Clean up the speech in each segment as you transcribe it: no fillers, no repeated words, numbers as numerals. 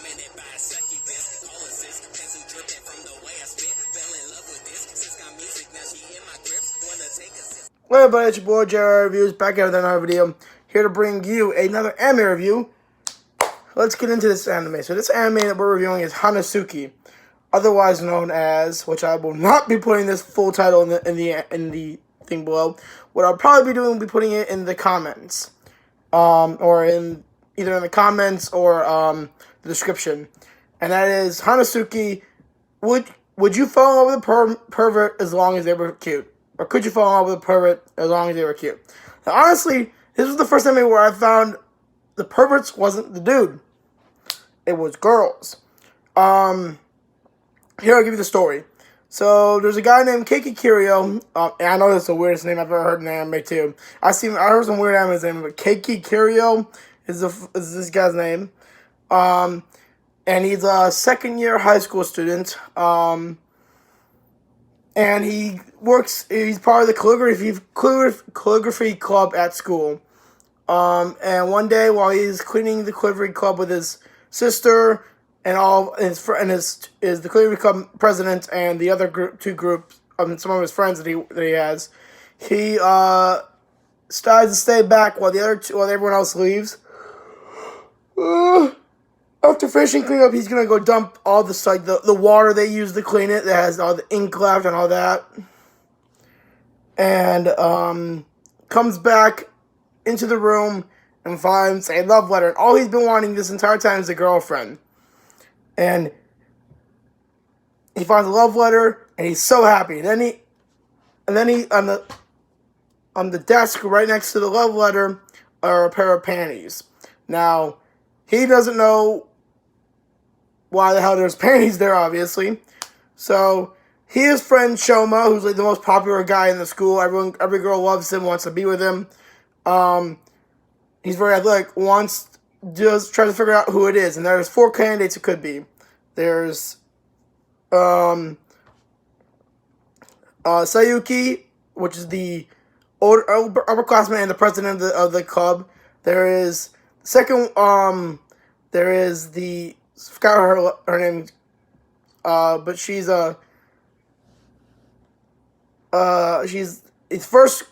Hey everybody, it's your boy JR Reviews, back out with another video, here to bring you another anime review. Let's get into this anime. So this anime that we're reviewing is Hensuki, otherwise known as, which I will not be putting this full title in the thing below. What I'll probably be doing will be putting it in the comments, or in either in the comments or the description. And that is Hensuki. Would you fall in love with a pervert as long as they were cute? Or could you fall in love with a pervert as long as they were cute? Now, honestly, this was the first time where I found the perverts wasn't the dude. It was girls. Here, I'll give you the story. So, there's a guy named Keiki Kirio. And I know that's the weirdest name I've ever heard in anime, too. I heard some weird anime's name, but Keiki Kirio is this guy's name. And he's a second-year high school student. And he's part of the calligraphy club at school. And one day while he's cleaning the calligraphy club with his sister and is the calligraphy club president and the other two groups, some of his friends that he has, he decides to stay back while everyone else leaves. After finishing cleaning up, he's gonna go dump all the water they use to clean it that has all the ink left and all that, and comes back into the room and finds a love letter. And all he's been wanting this entire time is a girlfriend, and he finds a love letter and he's so happy. And then he on the desk right next to the love letter are a pair of panties. Now, he doesn't know why the hell there's panties there, obviously. So, his friend Shoma, who's like the most popular guy in the school, every girl loves him, wants to be with him. He's very athletic, just trying to figure out who it is. And there's 4 candidates it could be. There's Sayuki, which is the upperclassman and the president of the club. There is there is the, forgot her name, but she's first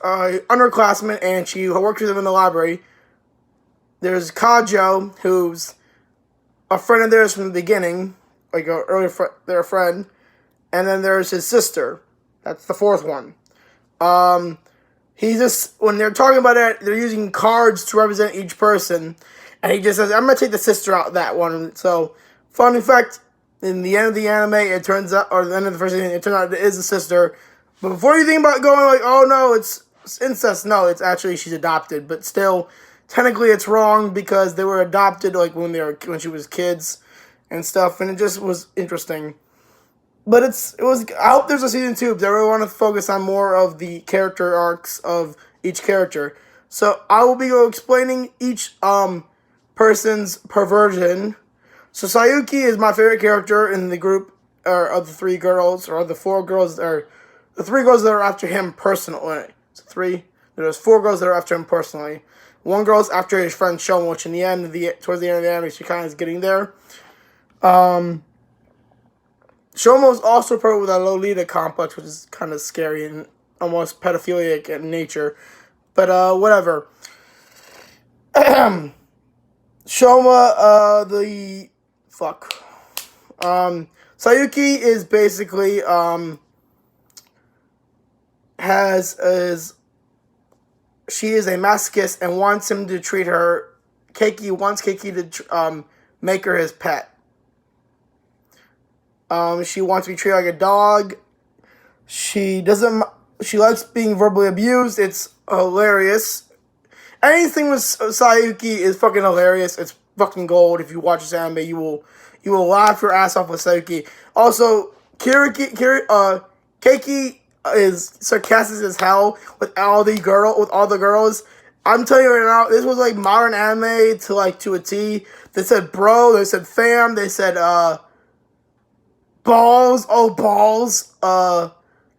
underclassman, and she works with him in the library. There's Kajo, who's a friend of theirs from the beginning, like an earlier their friend, and then there's his sister. That's the 4th one. When they're talking about it, they're using cards to represent each person. And he just says, I'm going to take the sister out of that one. So, fun fact, in the end of the anime, it turns out, or the end of the first season, it turns out it is a sister. But before you think about going like, oh no, it's incest, no, it's actually she's adopted. But still, technically it's wrong because they were adopted like when she was kids and stuff. And it just was interesting. But I hope there's a season 2 because I really want to focus on more of the character arcs of each character. So I will be explaining each person's perversion. So Sayuki is my favorite character in the group of the 3 girls, or the 4 girls, or the 3 girls that are after him personally. So there's 4 girls that are after him personally. 1 girl's after his friend Shoma, which towards the end of the anime, she kind of is getting there. Shoma was also part with a Lolita complex, which is kind of scary and almost pedophilic in nature. But, whatever. Shoma, Sayuki is basically, she is a masochist and wants him to treat her, wants Keiki to, make her his pet. She wants to be treated like a dog. She likes being verbally abused. It's hilarious. Anything with Sayuki is fucking hilarious. It's fucking gold. If you watch this anime, you will laugh your ass off with Sayuki. Also, Keiki is sarcastic as hell with all the girls. I'm telling you right now, this was like modern anime to a T. They said bro, they said fam, they said balls,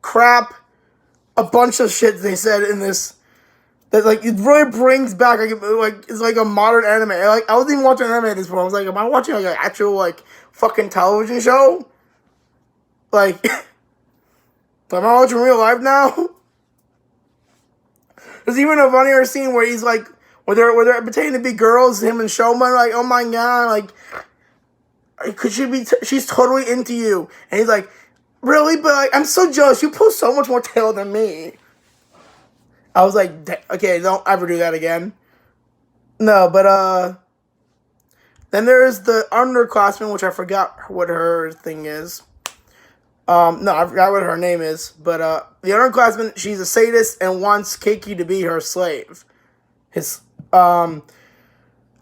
crap, a bunch of shit they said in this that like it really brings back like it's like a modern anime. Like I wasn't even watching anime at this point. I was like, am I watching like an actual like fucking television show? Like, am I watching real life now? There's even a funnier scene where he's like, where they're pretending to be girls, him and Shoma, like, oh my god, like, could she be? She's totally into you, and he's like, really? But like, I'm so jealous. You pull so much more tail than me. I was like, okay, don't ever do that again. No, but then there's the underclassman, which I forgot what her thing is. No, I forgot what her name is, but the underclassman, she's a sadist and wants Keiki to be her slave.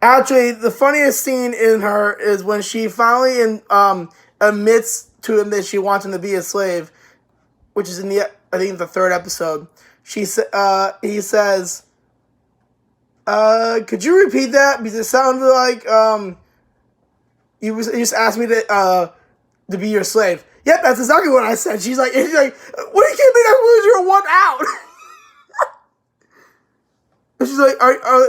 Actually, the funniest scene in her is when she finally admits to him that she wants him to be a slave, which is I think the third episode. He says, could you repeat that? Because it sounded like you just asked me to be your slave. Yep, that's exactly what I said. She's like, what do you kidding me? That was your one out. She's like,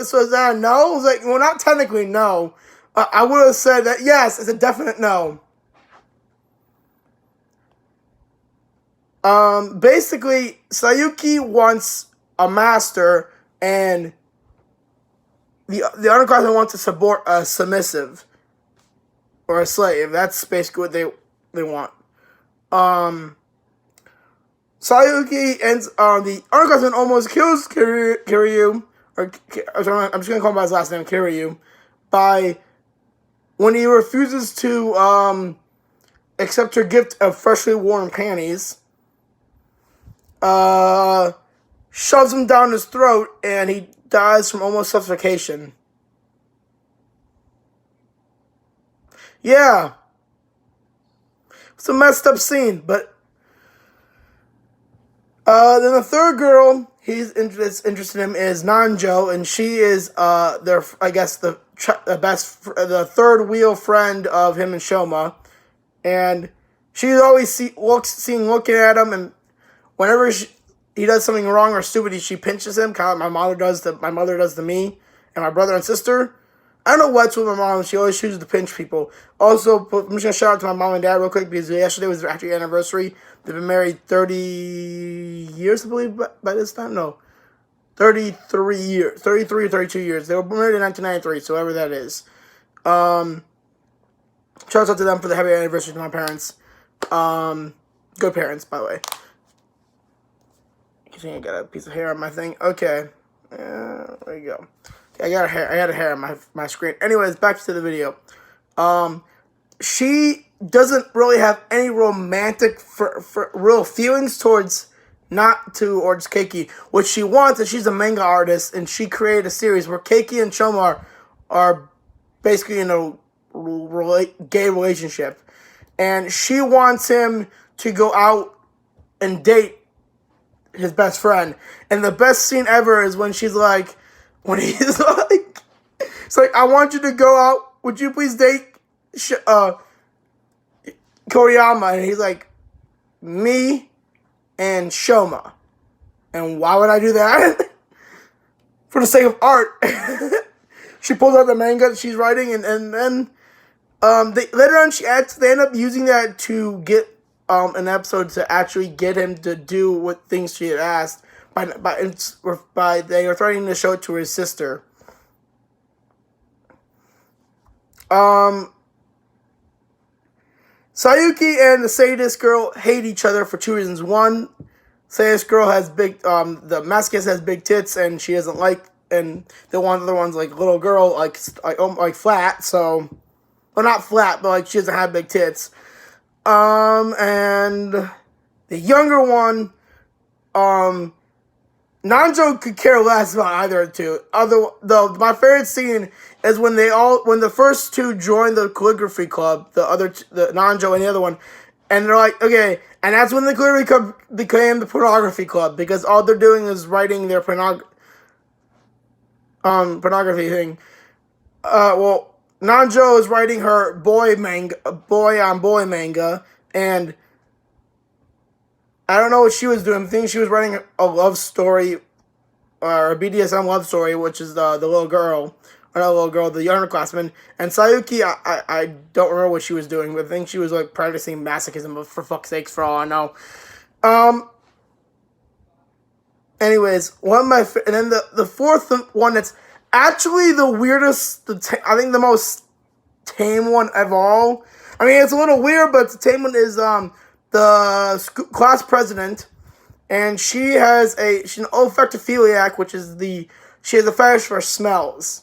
so is that a no? I was like, well, not technically no. I would have said that yes, it's a definite no. Basically, Sayuki wants a master, and the underclassmen wants to support a submissive or a slave. That's basically what they want. Sayuki ends the underclassman almost kills Kiryu, or I'm just gonna call him by his last name, Kiryu, by when he refuses to accept her gift of freshly worn panties. Shoves him down his throat, and he dies from almost suffocation. Yeah. It's a messed up scene, but then the third girl he's interested in is Nanjo, and she is the third wheel friend of him and Shoma, and she's always seen looking at him, and whenever he does something wrong or stupid, she pinches him, kind of like my mother does to me and my brother and sister. I don't know what's with my mom. She always chooses to pinch people. Also, I'm just going to shout out to my mom and dad real quick because yesterday was actually their anniversary. They've been married 30 years, I believe, by this time. No, 33 years. 33 or 32 years. They were married in 1993, so whatever that is. Shout out to them for the happy anniversary to my parents. Good parents, by the way. I think I got a piece of hair on my thing. Okay. There you go. I got a hair on my screen. Anyways, back to the video. She doesn't really have any romantic for real feelings towards Keiki. What she wants is she's a manga artist, and she created a series where Keiki and Shoma are basically in a gay relationship, and she wants him to go out and date his best friend. And the best scene ever is when he's like, it's like, I want you to go out. Would you please date Koriyama? And he's like, me and Shoma. And why would I do that? For the sake of art. She pulls out the manga that she's writing, and then later on they end up using that to get an episode to actually get him to do what things she had asked. By they were threatening to show it to his sister. Sayuki and the sadist girl hate each other for two reasons. One, sadist girl has the masochist has big tits, and she doesn't like, and the other one's like little girl, like flat. So, well, not flat, but like she doesn't have big tits. And the younger one, Nanjo could care less about either of the two. Though my favorite scene is when the first two join the calligraphy club, the Nanjo and the other one, and they're like, okay, and that's when the calligraphy club became the pornography club, because all they're doing is writing their pornography thing. Well, Nanjo is writing her boy on boy manga, and I don't know what she was doing. I think she was writing a love story or a BDSM love story, which is the little girl, or not little girl, the underclassman. And Sayuki, I don't remember what she was doing, but I think she was like practicing masochism. But for fuck's sakes, for all I know. Anyways, one of my and then the fourth one that's actually the weirdest, I think the most tame one of all. I mean, it's a little weird, but the tame one is the class president, and she's an olfactophiliac, which is she has a fetish for smells,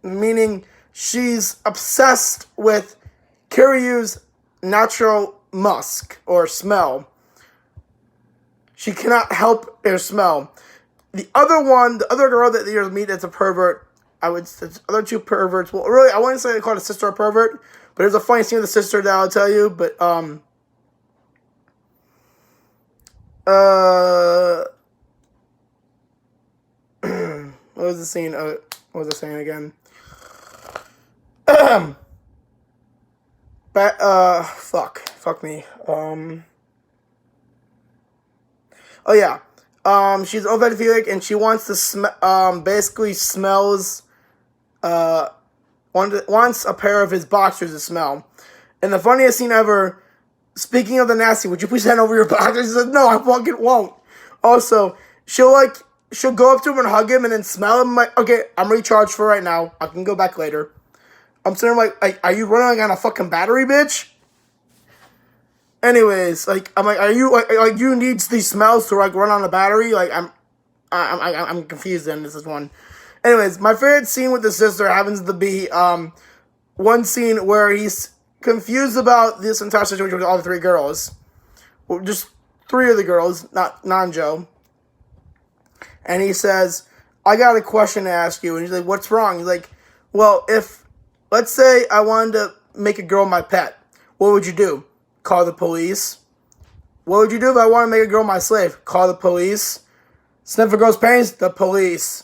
meaning she's obsessed with Kiryu's natural musk or smell. She cannot help her smell. The other girl that you meet that's a pervert, the other two perverts, well, really, I wouldn't say they call it a sister or pervert, but there's a funny scene with the sister that I'll tell you, but, what was the scene? What was I saying again? Fuck me. Oh yeah. She's olfactophilic and she wants to basically smells, wants a pair of his boxers to smell. And the funniest scene ever, speaking of the nasty, would you please hand over your boxers? He says, no, I fucking won't. Also, she'll go up to him and hug him and then smell him. Like, okay, I'm recharged for right now. I can go back later. I'm sitting like, are you running on a fucking battery, bitch? Anyways, I'm like, are you like you need these smells to run on a battery? Like, I'm confused. In this is one. Anyways, my favorite scene with the sister happens to be one scene where he's confused about this entire situation with all the three girls, well, just three of the girls, not Nanjo. And he says, "I got a question to ask you." And he's like, "What's wrong?" He's like, "Well, let's say I wanted to make a girl my pet, what would you do? Call the police? What would you do if I want to make a girl my slave? Call the police? Sniff a girl's panties? The police."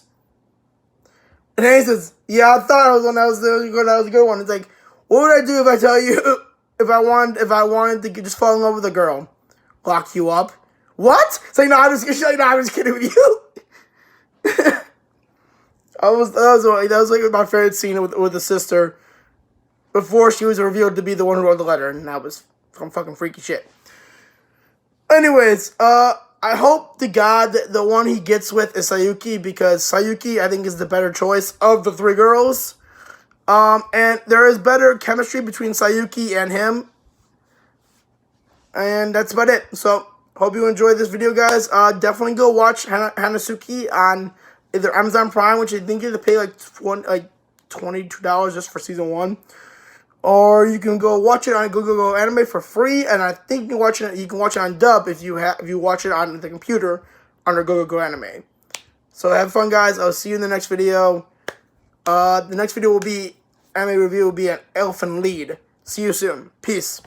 And then he says, "Yeah, I thought I was one that was a good one." It's like, what would I do if I tell you if I wanted to just fall in love with a girl? Lock you up? What? It's like, no, I'm just kidding with you. That was like my favorite scene with the sister before she was revealed to be the one who wrote the letter, and that was some fucking freaky shit. Anyways, I hope to God that the one he gets with is Sayuki, because Sayuki, I think, is the better choice of the three girls. And there is better chemistry between Sayuki and him. And that's about it. So, hope you enjoyed this video, guys. Definitely go watch Hensuki on either Amazon Prime, which I think you have to pay like $22 just for season 1. Or you can go watch it on Google Anime for free, and I think you can watch it on dub if you watch it on the computer under Google Anime. So have fun, guys. I'll see you in the next video. The next video will be anime review will be an Elfen Lied. See you soon. Peace.